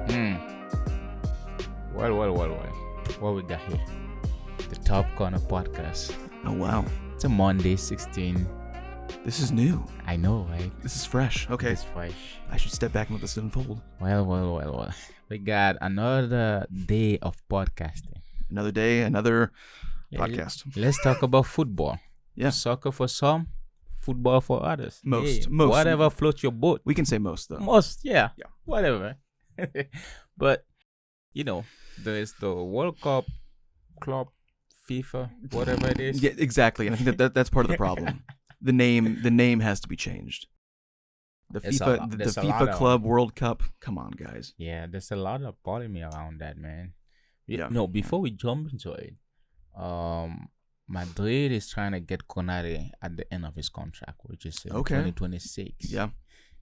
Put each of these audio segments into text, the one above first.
Hmm. Well. What we got here? The Top Corner Podcast. Oh, wow. It's a Monday, 16. This is new. I know, right? This is fresh. Okay. It's fresh. I should step back and let this unfold. Well. We got another day of podcasting. Another day, another Yeah, podcast. Let's talk about football. Yeah. Soccer for some, football for others. Most. Whatever floats your boat. We can say most, though. Most, yeah. Yeah. Whatever. But, there is the World Cup, Club, FIFA, whatever it is. Yeah, exactly. And I think that's part of the problem. The name has to be changed. The There's FIFA Club World Cup. Come on, guys. Yeah, there's a lot of polemic around that, man. Yeah. No, before we jump into it, Madrid is trying to get Konate at the end of his contract, which is in 2026. Yeah.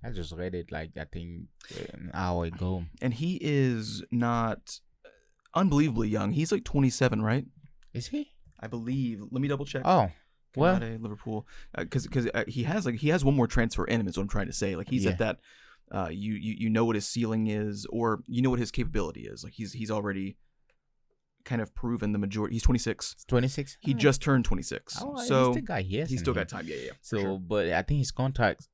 I just read it I think an hour ago. And he is not unbelievably young. He's like 27, right? Is he? I believe. Let me double check. Oh, well, Konate, Liverpool, because he has one more transfer in him. Is what I'm trying to say. Like he's at that. You know what his ceiling is, or you know what his capability is. Like he's already kind of proven the majority. He's 26. 26. He just turned 26. Oh, so he's the guy. Yes, he's still got time. Yeah. So, sure. But I think his contract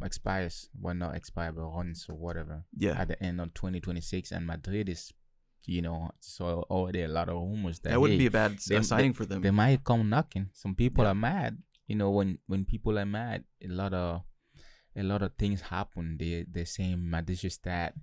expires. Well, not expire, but runs or whatever. Yeah. At the end of 2026, and Madrid is. So already a lot of rumors that wouldn't be a bad signing for them. They might come knocking. Some people are mad. When people are mad, a lot of things happen. They're saying Madrid is that.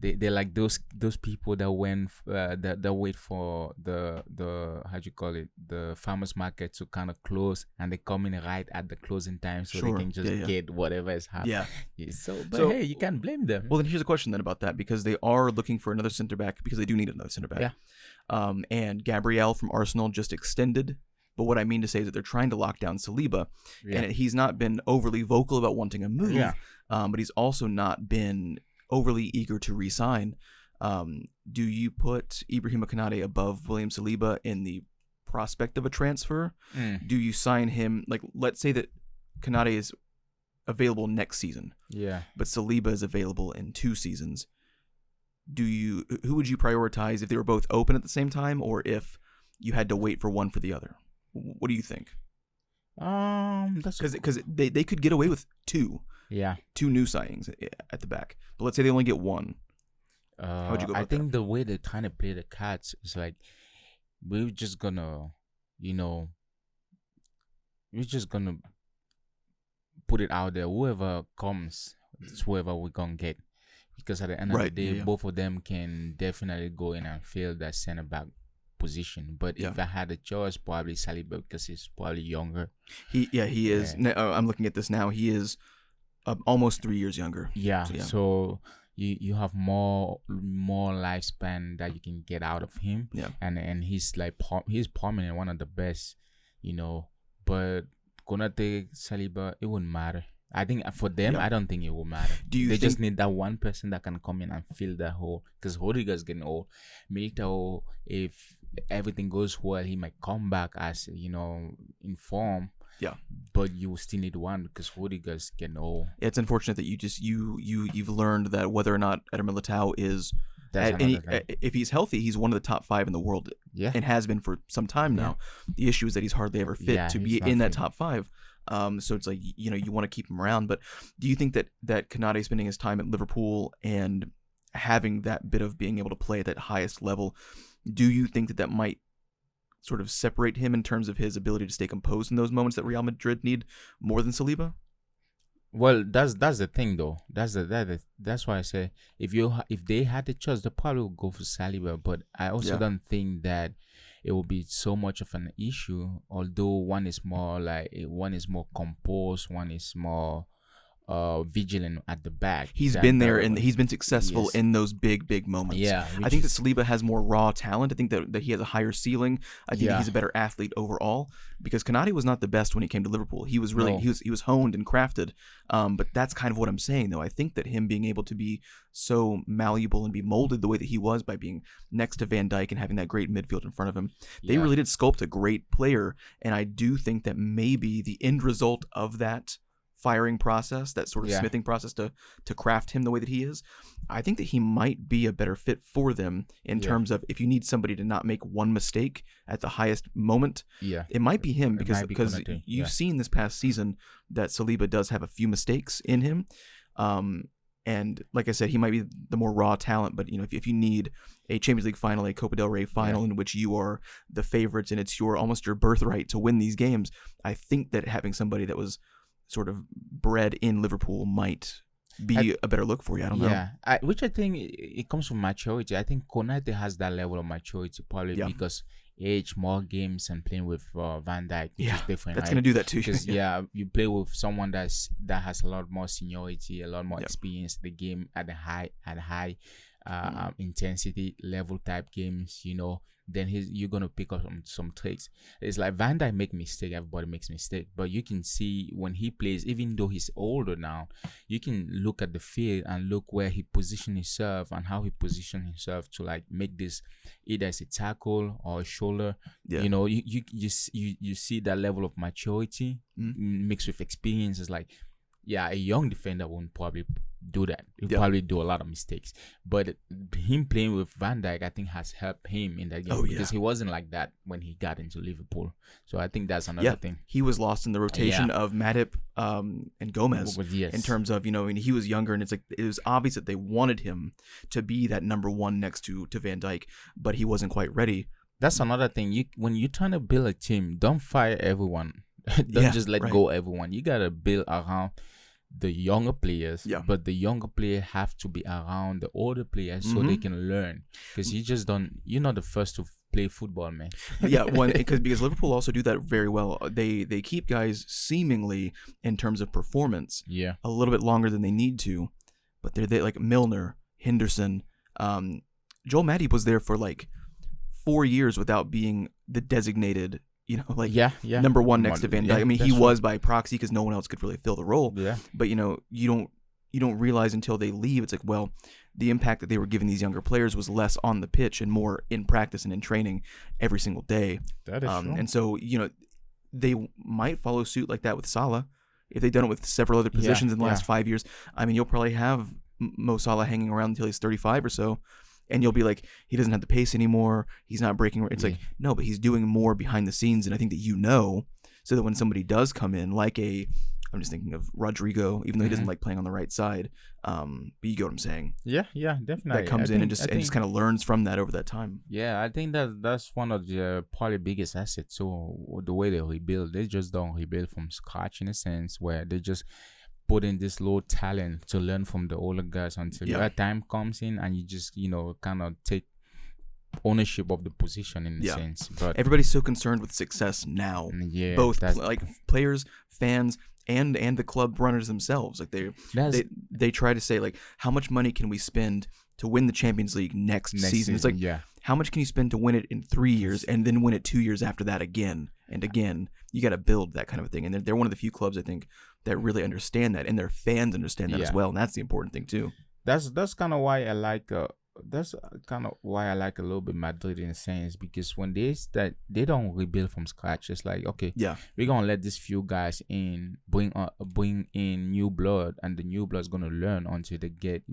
They're like those people that went that wait for the the farmers market to kind of close, and they come in right at the closing time so they can just get whatever is happening. Yeah. So hey, you can't blame them. Well, then here's a question then about that, because they are looking for another center back, because they do need another center back. Yeah. And Gabriel from Arsenal just extended. But what I mean to say is that they're trying to lock down Saliba, and he's not been overly vocal about wanting a move. Yeah. But he's also not been overly eager to re-sign. Do you put Ibrahima Konate above William Saliba in the prospect of a transfer? Do you sign him? Like, let's say that Konate is available next season. Yeah. But Saliba is available in 2 seasons. Who would you prioritize if they were both open at the same time, or if you had to wait for one for the other? What do you think? Because they could get away with 2. Yeah. 2 new signings at the back. But let's say they only get 1. How would you go about I think the way they're trying to play the cards is like, we're just gonna put it out there. Whoever comes, it's whoever we're gonna get. Because at the end of the day, both of them can definitely go in and fill that center back position. But if I had a choice, probably Saliba, because he's probably younger. He is. I'm looking at this now. He is almost 3 years younger. Yeah. So you have more lifespan that you can get out of him. Yeah. And he's he's prominent, one of the best, But Konate, Saliba, it wouldn't matter. I think for them, I don't think it will matter. They just need that one person that can come in and fill that hole. Because Rodriguez getting old. Militao, if everything goes well, he might come back as in form. Yeah, but you still need one because Rodriguez getting old. It's unfortunate that you've learned that whether or not Eder Militao is if he's healthy, he's one of the top 5 in the world. Yeah, and has been for some time now. The issue is that he's hardly ever fit to be in that top 5. So it's like you want to keep him around. But do you think that Konate spending his time at Liverpool and having that bit of being able to play at that highest level, do you think that might sort of separate him in terms of his ability to stay composed in those moments that Real Madrid need more than Saliba? Well, that's the thing though. That's why I say if they had the choice, they probably would go for Saliba. But I also don't think that it will be so much of an issue. Although one is more composed, one is more vigilant at the back. He's been there and he's been successful in those big moments. Yeah, I think that Saliba has more raw talent. I think that he has a higher ceiling. I think that he's a better athlete overall, because Konate was not the best when he came to Liverpool. He was really he was honed and crafted. But that's kind of what I'm saying though. I think that him being able to be so malleable and be molded the way that he was by being next to Van Dijk and having that great midfield in front of him, they really did sculpt a great player. And I do think that maybe the end result of that firing process, that sort of smithing process to craft him the way that he is, I think that he might be a better fit for them in terms of if you need somebody to not make one mistake at the highest moment, it might be him because you've seen this past season that Saliba does have a few mistakes in him. And like I said, he might be the more raw talent, but if you need a Champions League final, a Copa del Rey final in which you are the favorites and it's almost your birthright to win these games, I think that having somebody that was sort of bred in Liverpool might be a better look for you. I don't know. Which I think it comes from maturity. I think Konate has that level of maturity probably because age, more games, and playing with Van Dijk, which is different. That's gonna do that too. Because you play with someone that has a lot more seniority, a lot more experience in the game at a high intensity level type games. Then you're gonna pick up some tricks. It's like Van Dijk make mistake. Everybody makes mistake, but you can see when he plays, even though he's older now, you can look at the field and look where he positioned himself and how he positioned himself to like make this either as a tackle or a shoulder. You see that level of maturity mixed with experience. It's like a young defender wouldn't probably do that. He'll probably do a lot of mistakes. But him playing with Van Dijk, I think, has helped him in that game because he wasn't like that when he got into Liverpool. So I think that's another thing. He was lost in the rotation of Matip and Gomez in terms of, he was younger, and it's like it was obvious that they wanted him to be that number one next to Van Dijk, but he wasn't quite ready. That's another thing. When you're trying to build a team, don't fire everyone. Don't just let go everyone. You got to build around the younger players, but the younger players have to be around the older players so they can learn, because you're not the first to play football, man. Because Liverpool also do that very well. They keep guys seemingly in terms of performance a little bit longer than they need to, but they're like Milner, Henderson, Joel Matip was there for like 4 years without being the designated number one next to Van Dijk. I mean, he was by proxy because no one else could really fill the role. But you don't realize until they leave. It's like, well, the impact that they were giving these younger players was less on the pitch and more in practice and in training every single day. That is true. And so they might follow suit like that with Salah if they've done it with several other positions in the last 5 years. I mean, you'll probably have Mo Salah hanging around until he's 35 or so. And you'll be like, he doesn't have the pace anymore. He's not breaking. It's like, no, but he's doing more behind the scenes. And I think that so that when somebody does come in, like I'm just thinking of Rodrigo, even though he doesn't like playing on the right side. But you get what I'm saying. Yeah, definitely. That comes in and just kind of learns from that over that time. Yeah, I think that's one of the probably biggest assets. So the way they rebuild, they just don't rebuild from scratch in a sense where they just put in this low talent to learn from the older guys until your time comes in and you just kind of take ownership of the position in a sense. But everybody's so concerned with success now, both like players, fans, and the club runners themselves. Like they try to say like, how much money can we spend to win the Champions League next season? It's like, how much can you spend to win it in 3 years and then win it 2 years after that again and again? You got to build that kind of a thing, and they're one of the few clubs I think that really understand that, and their fans understand that as well, and that's the important thing too. That's kind of why I like a little bit Madrid in a sense, because when they don't rebuild from scratch. It's like, okay, we're gonna let these few guys in, bring in new blood, and the new blood's gonna learn until they get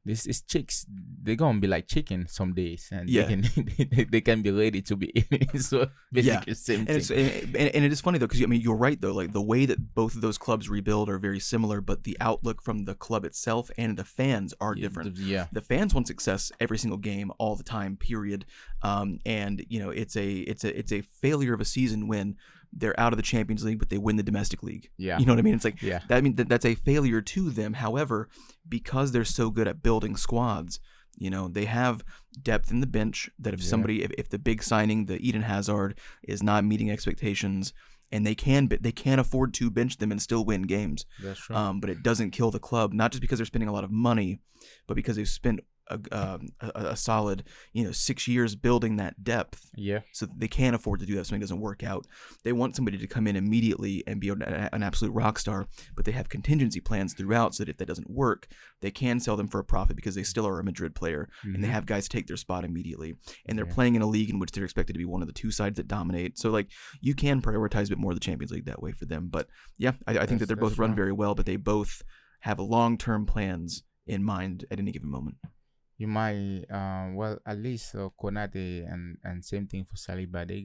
this is chicks. They're gonna be like chicken some days, and they can be ready to be eaten. So basically, same thing. And it is funny though, because I mean, you're right though. Like the way that both of those clubs rebuild are very similar, but the outlook from the club itself and the fans are different. The fans want success every single game, all the time, period. And it's a failure of a season when they're out of the Champions League, but they win the domestic league. You know what I mean? It's like that's a failure to them. However, because they're so good at building squads, they have depth in the bench that if somebody, if the big signing, the Eden Hazard, is not meeting expectations, and they can afford to bench them and still win games. That's right. But it doesn't kill the club, not just because they're spending a lot of money, but because they've spent a solid 6 years building that depth. Yeah. So they can't afford to do that if something doesn't work out. They want somebody to come in immediately and be an absolute rock star, but they have contingency plans throughout so that if that doesn't work, they can sell them for a profit because they still are a Madrid player and they have guys take their spot immediately. And they're playing in a league in which they're expected to be one of the two sides that dominate. So like you can prioritize a bit more of the Champions League that way for them. But yeah, I think that they're both run very well, but they both have long-term plans in mind at any given moment. You might, well, at least Konate and same thing for Saliba. They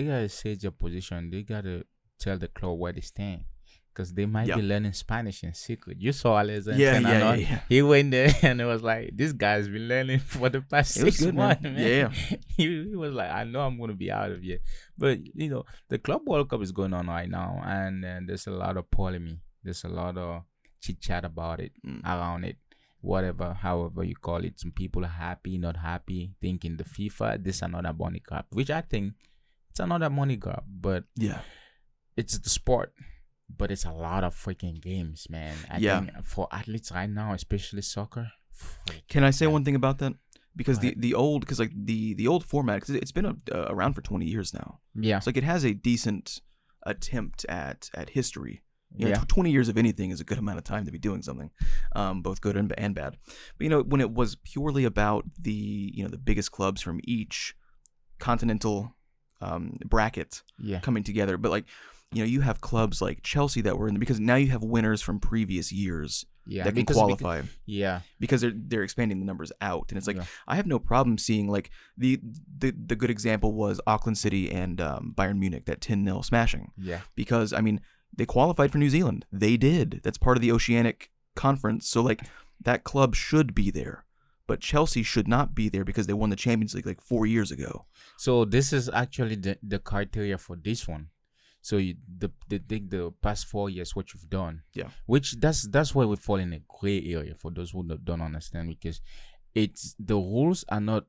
gotta stage their position. They gotta tell the club where they stand, because they might be learning Spanish in secret. You saw Alexander. Yeah. He went there and it was like, this guy's been learning for the past 6 months, man. Yeah. He was like, I know I'm gonna be out of here. But the Club World Cup is going on right now, and there's a lot of polemic. There's a lot of chit chat about it, around it. Whatever, however you call it. Some people are happy, not happy, thinking the FIFA, this is another money grab, which I think it's another money grab, but it's the sport, but it's a lot of freaking games, man. I think for athletes right now, especially soccer. Can I say one thing about that? Because the old format, because it's been around for 20 years now. Yeah. It's like it has a decent attempt at history. 20 years of anything is a good amount of time to be doing something, both good and bad. But when it was purely about the biggest clubs from each continental bracket coming together, but like you have clubs like Chelsea that were in because now you have winners from previous years that can qualify. Because they're expanding the numbers out, and it's like I have no problem seeing like the good example was Auckland City and Bayern Munich, that 10-0 smashing. Because I mean, they qualified for New Zealand. They did. That's part of the Oceanic Conference. So, like, that club should be there. But Chelsea should not be there because they won the Champions League like 4 years ago. So, this is actually the criteria for this one. So, the past 4 years, what you've done. Yeah. Which, that's why we fall in a gray area for those who don't understand. Because the rules are not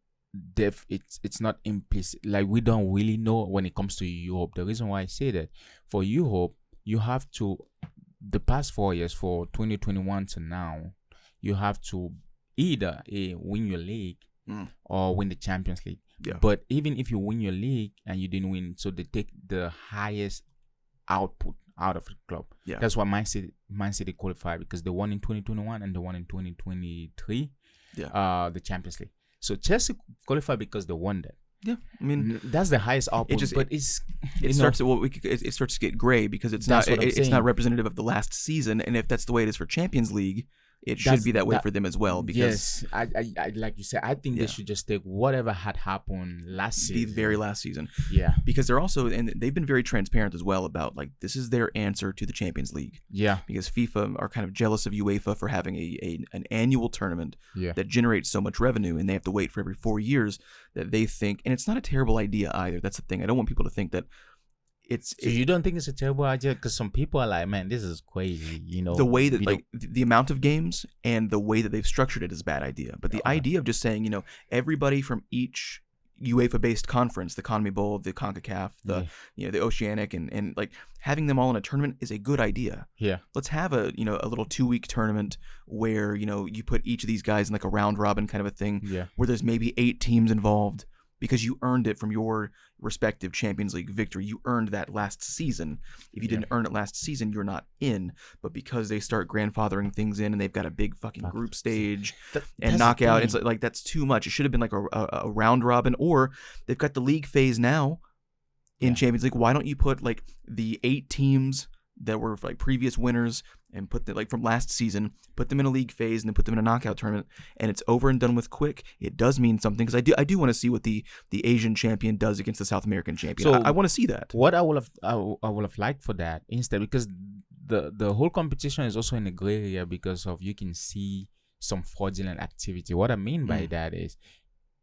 it's not implicit. Like, we don't really know when it comes to Europe. The reason why I say that, for Europe, you have to, the past 4 years, for 2021 to now, you have to either win your league or win the Champions League. Yeah. But even if you win your league and you didn't win, so they take the highest output out of the club. Yeah. That's why Man City qualified, because they won in 2021 and they won in 2023, the Champions League. So Chelsea qualified because they won that. Yeah, I mean that's the highest output, it starts to get gray because it's not representative of the last season, and if that's the way it is for Champions League, it should be that way for them as well. Because I like you said, I think they should just take whatever had happened last season, the very last season. Yeah, because they're also, and they've been very transparent as well about like this is their answer to the Champions League. Yeah, because FIFA are kind of jealous of UEFA for having an annual tournament that generates so much revenue, and they have to wait for every 4 years that they think, and it's not a terrible idea either. That's the thing. I don't want people to think that. So you don't think it's a terrible idea? Because some people are like, man, this is crazy. The way that the amount of games and the way that they've structured it is a bad idea. But the idea of just saying, everybody from each UEFA-based conference, the CONMEBOL, the CONCACAF, the Oceanic, and like having them all in a tournament is a good idea. Yeah. Let's have a little 2-week tournament where you put each of these guys in like a round robin kind of a thing. Yeah. Where there's maybe 8 teams involved. Because you earned it from your respective Champions League victory. You earned that last season. If you didn't earn it last season, you're not in. But because they start grandfathering things in and they've got a big fucking group stage and knockout, it's like that's too much. It should have been like a round robin, or they've got the league phase now in Champions League. Why don't you put like the 8 teams that were like previous winners and put them like from last season, put them in a league phase and then put them in a knockout tournament, and it's over and done with quick. It does mean something, because I do want to see what the Asian champion does against the South American champion. So I want to see that. What I would have liked for that instead, because the whole competition is also in a gray area because of you can see some fraudulent activity. What I mean by that is,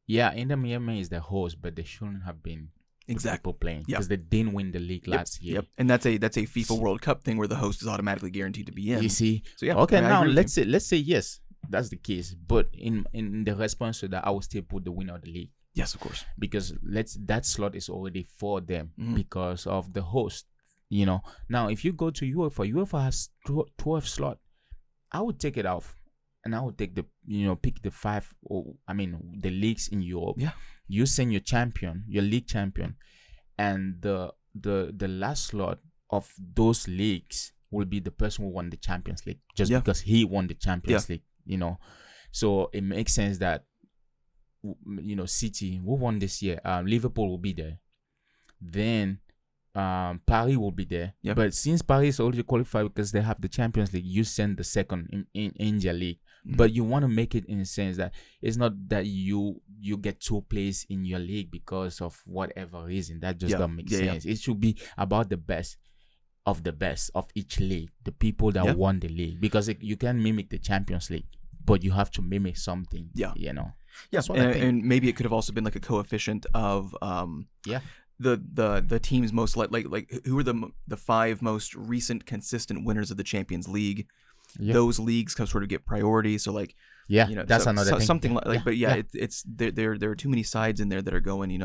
Inter Miami is the host, but they shouldn't have been. Exactly. Playing because they didn't win the league last year. Yep. And that's a FIFA World Cup thing where the host is automatically guaranteed to be in. You see? So okay, now let's say yes, that's the case. But in the response to that, I will still put the winner of the league. Yes, of course. Because that slot is already for them because of the host. Now if you go to UEFA has 12 slot, I would take it off. and I would take pick the five, or I mean the leagues in Europe. Yeah. You send your champion, your league champion, and the last slot of those leagues will be the person who won the Champions League, just because he won the Champions League. So it makes sense that City, who won this year, Liverpool will be there. Then Paris will be there. Yep. But since Paris is already qualified because they have the Champions League, you send the second in their league. Mm-hmm. But you want to make it in a sense that it's not that you get two places in your league because of whatever reason. That just doesn't make sense. It should be about the best of each league, the people that won the league, because you can mimic the Champions League, but you have to mimic something. That's what I think. And maybe it could have also been like a coefficient of the teams most like who are the five most recent consistent winners of the Champions League. Those leagues can sort of get priority. So like that's another thing. Something like but it's there are too many sides in there that are going,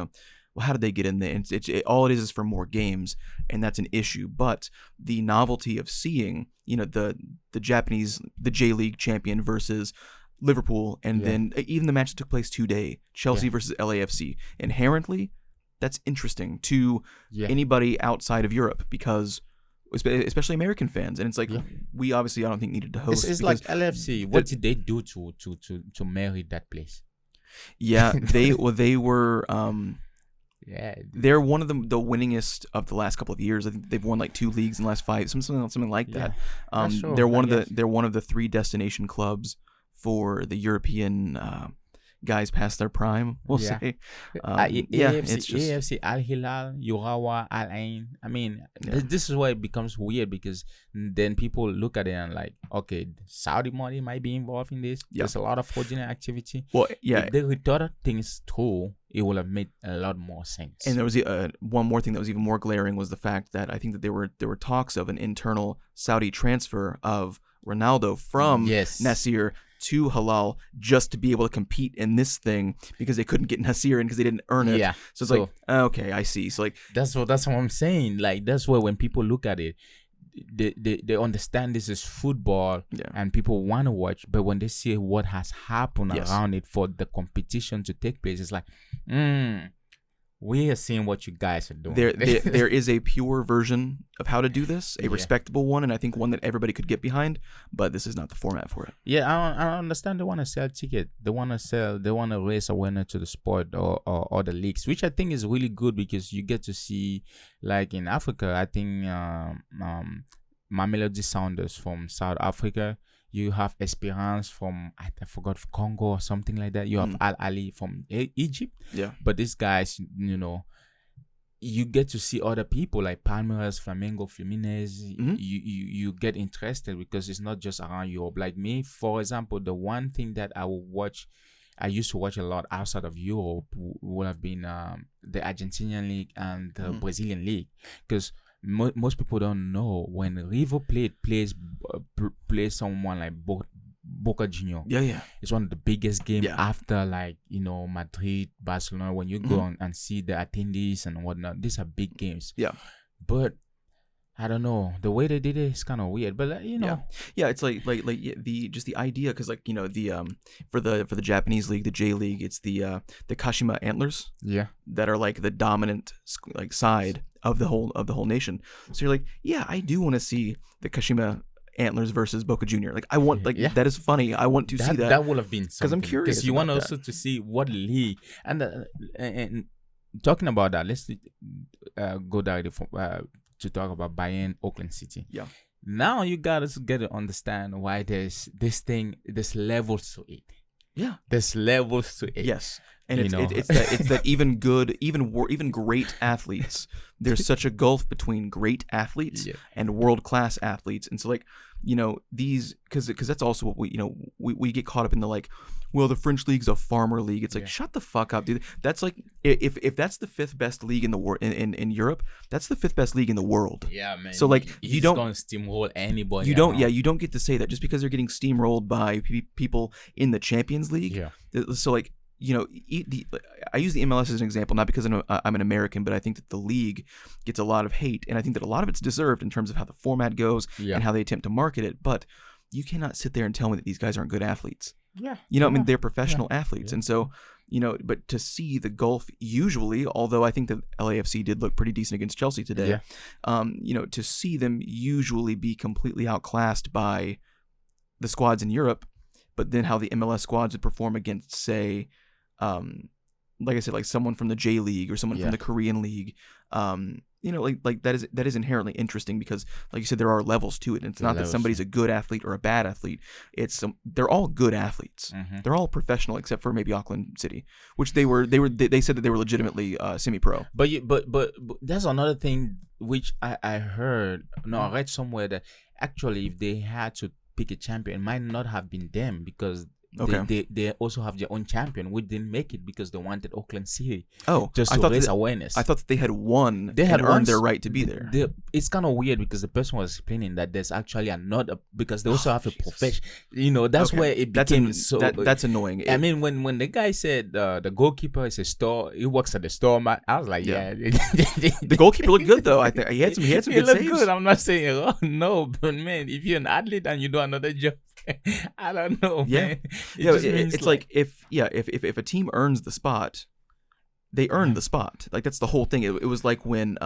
well, how did they get in there? All it is for more games, and that's an issue. But the novelty of seeing, the Japanese, the J League champion versus Liverpool, and then even the match that took place today, Chelsea versus LAFC, inherently, that's interesting to anybody outside of Europe, because especially American fans, and it's like we obviously I don't think needed to host. It's like LAFC. What did they do to merit that place? Yeah, they were. They're one of the winningest of the last couple of years. I think they've won like 2 leagues in the last 5, something like that. They're one of the 3 destination clubs for the European guys past their prime, we'll say. It's just AFC, Al Hilal, Urawa, Al Ain. I mean, this is why it becomes weird, because then people look at it and like, okay, Saudi money might be involved in this. There's a lot of fraudulent activity. Well, if they retarded things through, it would have made a lot more sense. And there was one more thing that was even more glaring, was the fact that I think that there were talks of an internal Saudi transfer of Ronaldo from Nasir to Hilal, just to be able to compete in this thing, because they couldn't get Nasir in because they didn't earn it. So it's like, okay, I see. So like that's what I'm saying. Like that's why when people look at it, they understand this is football and people want to watch, but when they see what has happened around it for the competition to take place, it's like, we are seeing what you guys are doing. There is a pure version of how to do this, a respectable one, and I think one that everybody could get behind, but this is not the format for it. I understand they want to sell ticket. They want to raise awareness to the sport or the leagues, which I think is really good, because you get to see, like in Africa, I think Mamelodi Sounders from South Africa. You have Esperance from, I forgot, Congo or something like that. You have Al Ali from Egypt. But these guys, you get to see other people like Palmeiras, Flamengo, Fluminense. You get interested, because it's not just around Europe. Like me, for example, the one thing that I used to watch a lot outside of Europe would have been the Argentinian league and the Brazilian league, because most people don't know, when River Plate plays someone like Boca Junior. It's one of the biggest games after, like, Madrid, Barcelona. When you go and see the attendees and whatnot, these are big games. But I don't know, the way they did it is kind of weird, but it's like the idea, because like the for the Japanese league, the J League, it's the Kashima Antlers that are like the dominant like side of the whole nation. So you're like, I do want to see the Kashima Antlers versus Boca Junior. Like I want that is funny. I want to see that. That would have been something, because I'm curious. Because you want also to see what league, and talking about that, let's go directly to talk about Bayern Auckland City. Now you guys get to understand why there's there's levels to it. There's levels to it. Yes. And it's that even good, even great athletes, there's such a gulf between great athletes and world-class athletes. And so like, these, because that's also what we get caught up in the like, well, the French league's a farmer league. It's like, shut the fuck up, dude. That's like, if that's the 5th best league in the world in Europe, that's the 5th best league in the world. Man. So like, you don't going to steamroll anybody. You don't. You don't get to say that just because they're getting steamrolled by people in the Champions League. So like, I use the MLS as an example, not because I'm an American, but I think that the league gets a lot of hate, and I think that a lot of it's deserved in terms of how the format goes and how they attempt to market it. But you cannot sit there and tell me that these guys aren't good athletes. Yeah. You know, I mean, they're professional athletes. And so, you know, but to see the gulf usually, although I think that LAFC did look pretty decent against Chelsea today, you know, to see them usually be completely outclassed by the squads in Europe, but then how the MLS squads would perform against, say, like I said, like someone from the J League or someone from the Korean League, you know, like that is inherently interesting because, like you said, there are levels to it. And it's not that somebody's a good athlete or a bad athlete. It's they're all good athletes. They're all professional except for maybe Auckland City, which they said that they were legitimately semi-pro. But that's another thing which I heard. No, I read somewhere that actually if they had to pick a champion, it might not have been them because. They also have their own champion, which didn't make it because they wanted Auckland City. Just to raise awareness. I thought that they had won. They had earned their right to be there. It's kind of weird because the person was explaining that there's actually another because they also have a profession. You know, that's where it became that's annoying. I mean, when the guy said the goalkeeper is a store, he works at the store. I was like, the goalkeeper looked good though. I think he had some good saves. Good. I'm not saying no, but man, if you're an athlete and you do another job. I don't know, man. It's like if a team earns the spot, they earn the spot. Like that's the whole thing. It was like when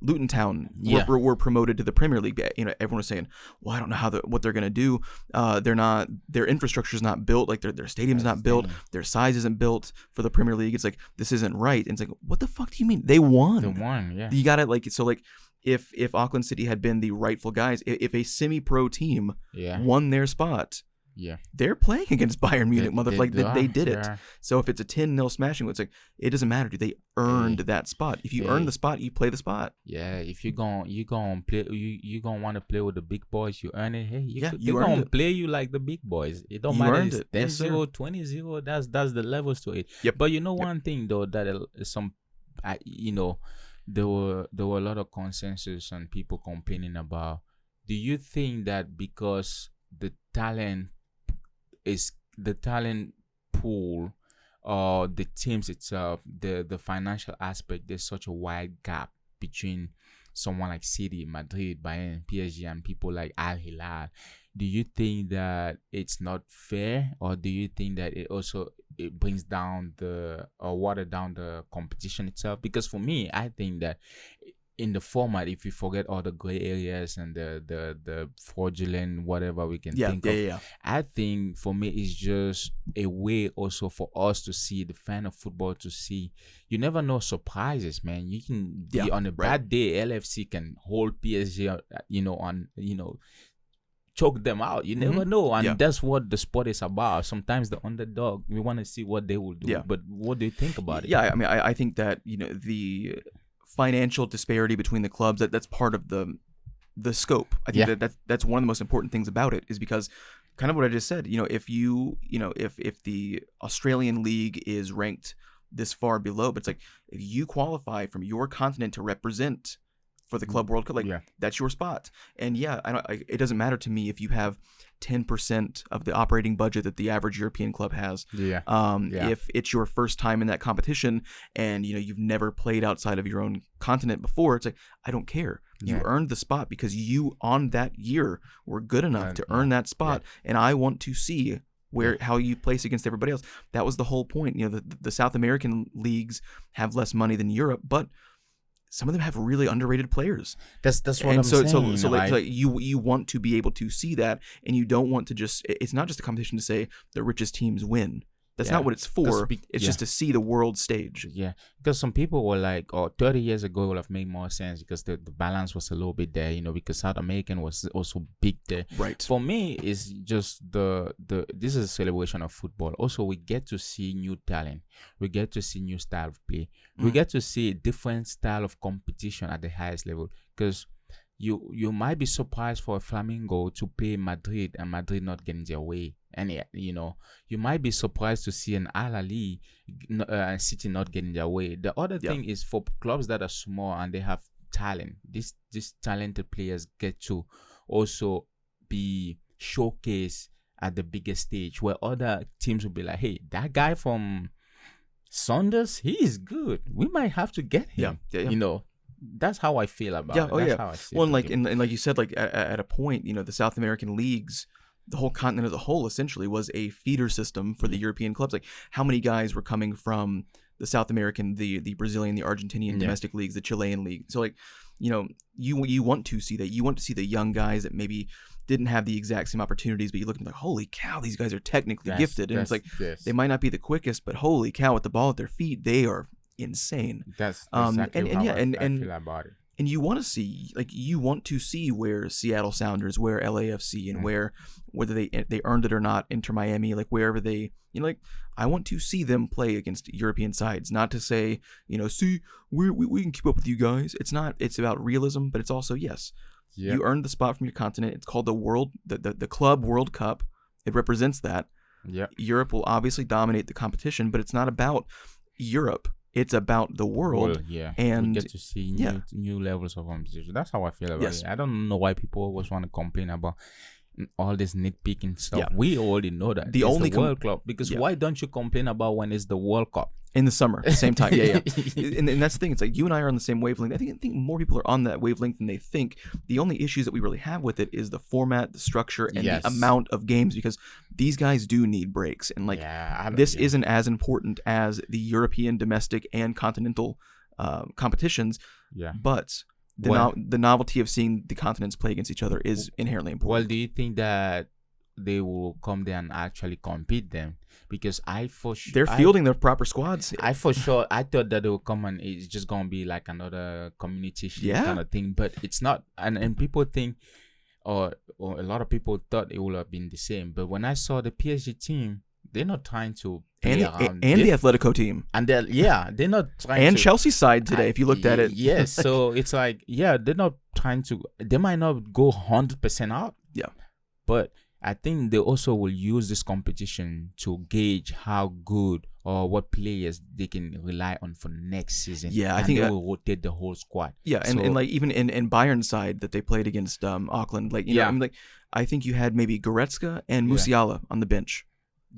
Luton Town were promoted to the Premier League. You know, everyone was saying, "Well, I don't know what they're gonna do. Their infrastructure is not built. Like their stadium's not built. Their size isn't built for the Premier League. It's like this isn't right." And it's like, what the fuck do you mean? They won. Yeah. You got it. Like so, like. If Auckland City had been the rightful guys, if a semi-pro team won their spot, they're playing against Bayern Munich, they did it. So if it's a 10-0 smashing, it's like it doesn't matter, dude. They earned that spot. If you earn the spot, you play the spot. Yeah, if you gonna play, you gonna want to play with the big boys. You earn it. Hey, you gonna play you like the big boys. It don't matter. It's 10-0, 20-0. That's the levels to it. But you know one thing though that there were a lot of consensus and people complaining about. Do you think that because the talent pool or the teams itself, the financial aspect, there's such a wide gap between someone like City, Madrid, Bayern, PSG, and people like Al Hilal? Do you think that it's not fair, or do you think that it brings down water down the competition itself? Because for me, I think that in the format, if you forget all the gray areas and the fraudulent whatever we can think of, I think for me it's just a way also for us to see, the fan of football to see. You never know surprises, man. You can be on a bad day, LFC can hold PSG, choke them out. You never know, and that's what the sport is about. Sometimes the underdog, we want to see what they will do. But what do you think about it? I mean, I think that the financial disparity between the clubs, that's part of the scope. I think that's one of the most important things about it, is because kind of what I just said. If if the Australian league is ranked this far below, but it's like if you qualify from your continent to represent for the Club World Cup, that's your spot. And it doesn't matter to me if you have 10% of the operating budget that the average European club has. If it's your first time in that competition and you've never played outside of your own continent before, it's like, I don't care. You earned the spot because you on that year were good enough to earn that spot, and I want to see how you place against everybody else. That was the whole point. The South American leagues have less money than Europe, but some of them have really underrated players. That's what I'm saying. So like you want to be able to see that, and you don't want to just. It's not just a competition to say the richest teams win. That's not what it's for. It's just to see the world stage. Yeah, because some people were like, 30 years ago it would have made more sense because the balance was a little bit there, because South American was also big there. Right. For me, it's just this is a celebration of football. Also, we get to see new talent. We get to see new style of play. We get to see a different style of competition at the highest level, because you might be surprised for a Flamengo to play Madrid and Madrid not getting their way. And you might be surprised to see an Al Ahly City not getting their way. The other thing is for clubs that are small and they have talent, these talented players get to also be showcased at the biggest stage, where other teams will be like, hey, that guy from Saunders, he is good. We might have to get him. that's how I feel about it. That's how I see well, it. And like you said, like at a point, the South American leagues, the whole continent as a whole essentially was a feeder system for the European clubs. Like how many guys were coming from the South American, the Brazilian, the Argentinian domestic leagues, the Chilean league. So like, you want to see that. You want to see the young guys that maybe didn't have the exact same opportunities, but you look and like, holy cow, these guys are technically gifted. And it's like, they might not be the quickest, but holy cow, with the ball at their feet, they are insane. That's exactly how I feel about it. And you want to see where Seattle Sounders, where LAFC, and whether they earned it or not, Inter Miami, like wherever they, I want to see them play against European sides. Not to say, see, we can keep up with you guys. It's not. It's about realism, but it's also, yes, you earned the spot from your continent. It's called the Club World Cup. It represents that. Yeah. Europe will obviously dominate the competition, but it's not about Europe. It's about the world. And we get to see new levels of competition. That's how I feel about it. I don't know why people always want to complain about all this nitpicking stuff. We already know that. The World Cup. Because why don't you complain about when it's the World Cup? In the summer, at the same time. And that's the thing. It's like you and I are on the same wavelength. I think more people are on that wavelength than they think. The only issues that we really have with it is the format, the structure, and the amount of games, because these guys do need breaks. And like this isn't as important as the European domestic and continental competitions. But the novelty of seeing the continents play against each other is inherently important. Well, do you think that they will come there and actually compete them? Because they're fielding their proper squads. I thought that they will come and it's just gonna be like another community kind of thing, but it's not. And people think, or a lot of people thought it would have been the same. But when I saw the PSG team, they're not trying to play around. And the Atletico team, and they're not trying. And Chelsea's side today, if you looked at it, yes. So it's like they're not trying to. They might not go 100% out. But I think they also will use this competition to gauge how good or what players they can rely on for next season. I think they will rotate the whole squad. And like even in Bayern's side that they played against Auckland, like I think you had maybe Goretzka and Musiala on the bench.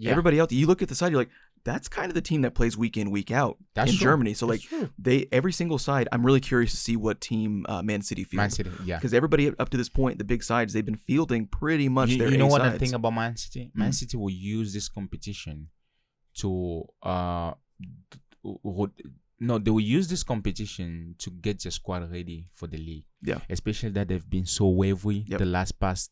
Everybody else, you look at the side, you're like, that's kind of the team that plays week in, week out in Germany. So every single side, I'm really curious to see what team Man City fields. Man City, because everybody up to this point, the big sides, they've been fielding pretty much their You know what sides. I think about Man City? Man City will use this competition to they will use this competition to get their squad ready for the league. Especially that they've past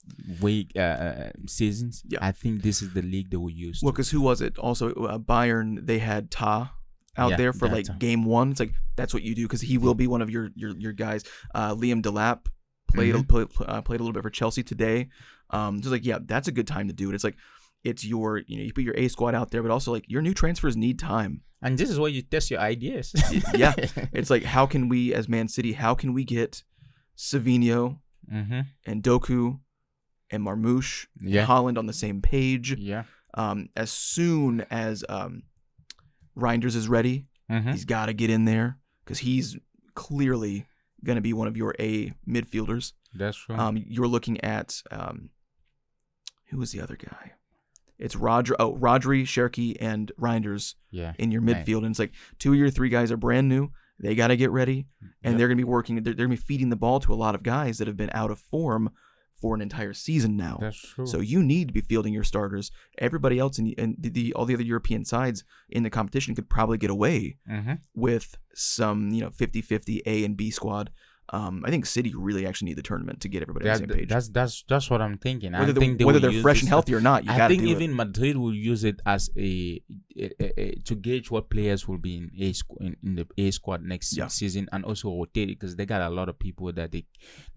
seasons. I think this is the league they will use. Well, because who was it? Also, Bayern, they had Ta out there for like game one. It's like, that's what you do, because he will be one of your guys. Liam Delap played a little bit for Chelsea today. Just like, that's a good time to do it. It's like, it's your, you put your A squad out there, but also like your new transfers need time. And this is where you test your ideas. It's like, how can we, as Man City, how can we get Savinho and Doku and Marmoush and Holland on the same page? As soon as Reinders is ready, he's got to get in there, because he's clearly going to be one of your A midfielders. That's true. You're looking at who was the other guy? It's Rodri, Cherki, and Reinders in your midfield. And it's like 2 or 3 guys are brand new. They got to get ready, and they're going to be working. They're going to be feeding the ball to a lot of guys that have been out of form for an entire season now. That's true. So you need to be fielding your starters. Everybody else all the other European sides in the competition could probably get away with some 50-50 A and B squad. I think City really actually need the tournament to get everybody on the same page. That's what I'm thinking. Whether they're fresh and healthy or not, I think even Madrid will use it as a to gauge what players will be in the A squad next season, and also rotate it, because they got a lot of people that they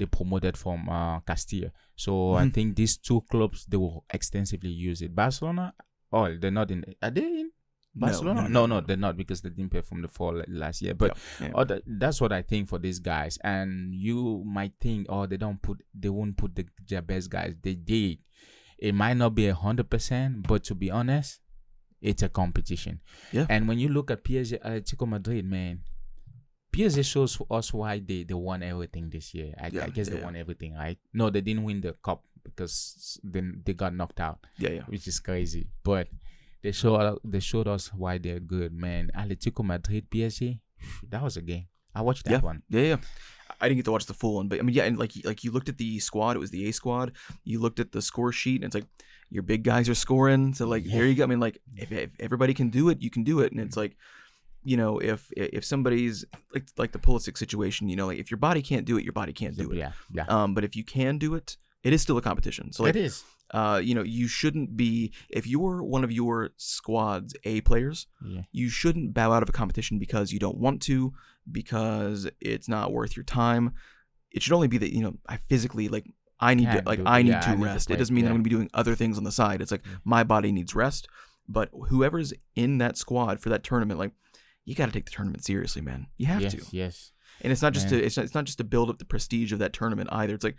promoted from Castilla. So I think these two clubs, they will extensively use it. Barcelona, they're not in. Are they in Barcelona? No, they're not, because they didn't perform the fall last year. But that's what I think for these guys. And you might think, they won't put their best guys. They did. It might not be 100%, but to be honest, it's a competition. And when you look at PSG, Atletico Madrid, man, PSG shows us why they won everything this year. I guess they won everything, right? No, they didn't win the cup because then they got knocked out. Which is crazy. But they showed us why they're good, man. Atletico Madrid, PSG, that was a game. I watched that one. Yeah. I didn't get to watch the full one, but I mean, yeah, and like you looked at the squad. It was the A squad. You looked at the score sheet, and it's like your big guys are scoring. So like there you go. I mean, like if everybody can do it, you can do it. And it's like, you know, if somebody's like the Pulisic situation, you know, like if your body can't do it, your body can't do it. Yeah. But if you can do it, it is still a competition. So like, it is. You know, you shouldn't be, if you're one of your squad's A players, you shouldn't bow out of a competition because you don't want to, because it's not worth your time. It should only be that, you know, I physically, like, I need to rest. It doesn't mean that I'm going to be doing other things on the side. It's like my body needs rest. But whoever's in that squad for that tournament, like, you got to take the tournament seriously, man. You have to. Yes. And it's not just it's not just to build up the prestige of that tournament either. It's like,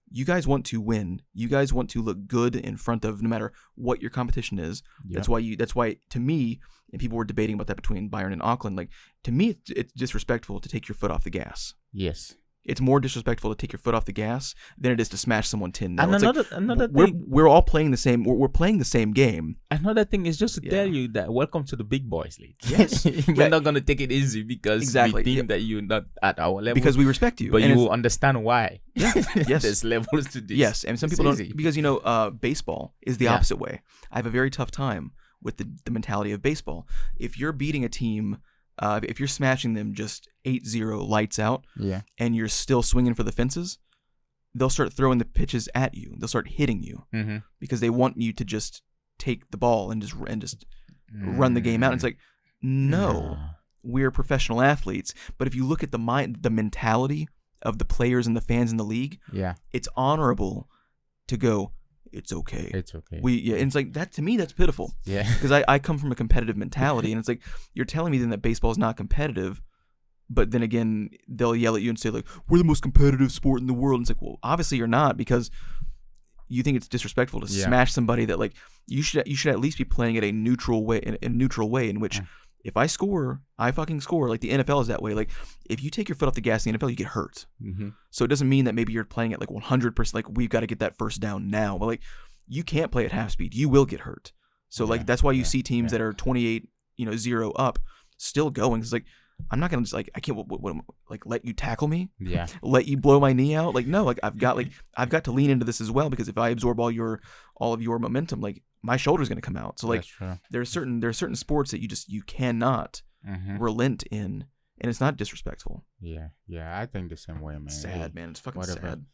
you guys want to win. You guys want to look good in front of no matter what your competition is. Yep. That's why to me, and people were debating about that between Bayern and Auckland, like, to me it's disrespectful to take your foot off the gas. Yes. It's more disrespectful to take your foot off the gas than it is to smash someone 10-0. And another thing, we're all playing the same. We're playing the same game. Another thing is just to tell you that welcome to the big boys league. Yes, we're not gonna take it easy because we think that you're not at our level. Because we respect you, but you will understand why. Yeah, yes. There's levels to this. Yes, and some people don't, because, you know, baseball is the opposite way. I have a very tough time with the mentality of baseball. If you're beating a team. If you're smashing them just 8-0 lights out, and you're still swinging for the fences, they'll start throwing the pitches at you. They'll start hitting you because they want you to just take the ball and just run the game out. And it's like, no, we're professional athletes. But if you look at the mentality of the players and the fans in the league, it's honorable to go, it's okay. It's okay. And it's like that, to me, that's pitiful. Yeah. Because I come from a competitive mentality, and it's like, you're telling me then that baseball is not competitive, but then again, they'll yell at you and say, like, we're the most competitive sport in the world. And it's like, well, obviously you're not, because you think it's disrespectful to smash somebody that, like, you should at least be playing it a neutral way, in which if I score, I fucking score. Like, the NFL is that way. Like, if you take your foot off the gas in the NFL, you get hurt. So it doesn't mean that maybe you're playing at like 100%. Like, we've got to get that first down now. But like, you can't play at half speed. You will get hurt. So like, that's why you see teams that are 28-0 up still going. It's like, I'm not gonna just, like, I can't like let you tackle me. Yeah. Let you blow my knee out. Like, no. Like, I've got to lean into this as well, because if I absorb all of your momentum, like, my shoulder's gonna come out. So like, there are certain sports that you cannot relent in, and it's not disrespectfful. Yeah, I think the same way, man. Sad, man. It's fucking sad.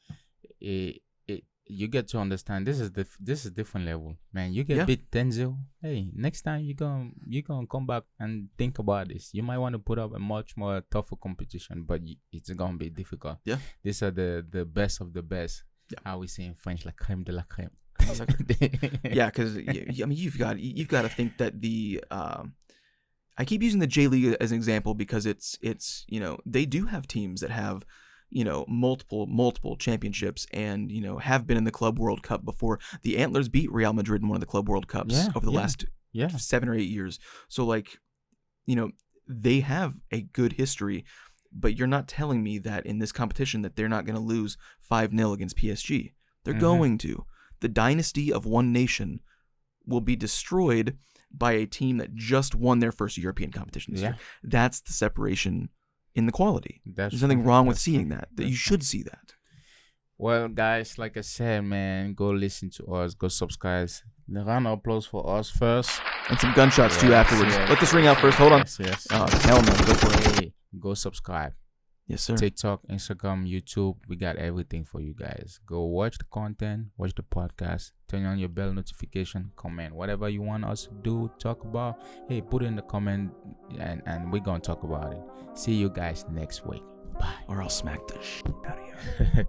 You get to understand this is different level, man. You get beat 10-0. Hey, next time you gonna come back and think about this. You might want to put up a much more tougher competition, but it's gonna be difficult. Yeah, these are the best of the best. Yeah. How we say in French, la crème de la crème. Yeah, because I mean, you've got to think that the I keep using the J League as an example because it's you know, they do have teams that have, you know, multiple championships, and, you know, have been in the Club World Cup before. The Antlers beat Real Madrid in one of the Club World Cups over the last 7 or 8 years. So like, you know, they have a good history, but you're not telling me that in this competition that they're not going to lose 5-0 against PSG. They're going to. The dynasty of one nation will be destroyed by a team that just won their first European competition this year. That's the separation in the quality. There's nothing wrong with seeing that you should see that. Well, guys, like I said, man, go listen to us, go subscribe. The round of applause for us first. And some gunshots too afterwards. Let this ring out first. Hold on. Yes. Oh, hell no. Go for it. Hey, go subscribe. Yes, sir. TikTok, Instagram, YouTube, we got everything for you guys. Go watch the content, watch the podcast, turn on your bell notification, comment. Whatever you want us to do, talk about, hey, put it in the comment, and we're going to talk about it. See you guys next week. Bye. Or I'll smack the shit out of you.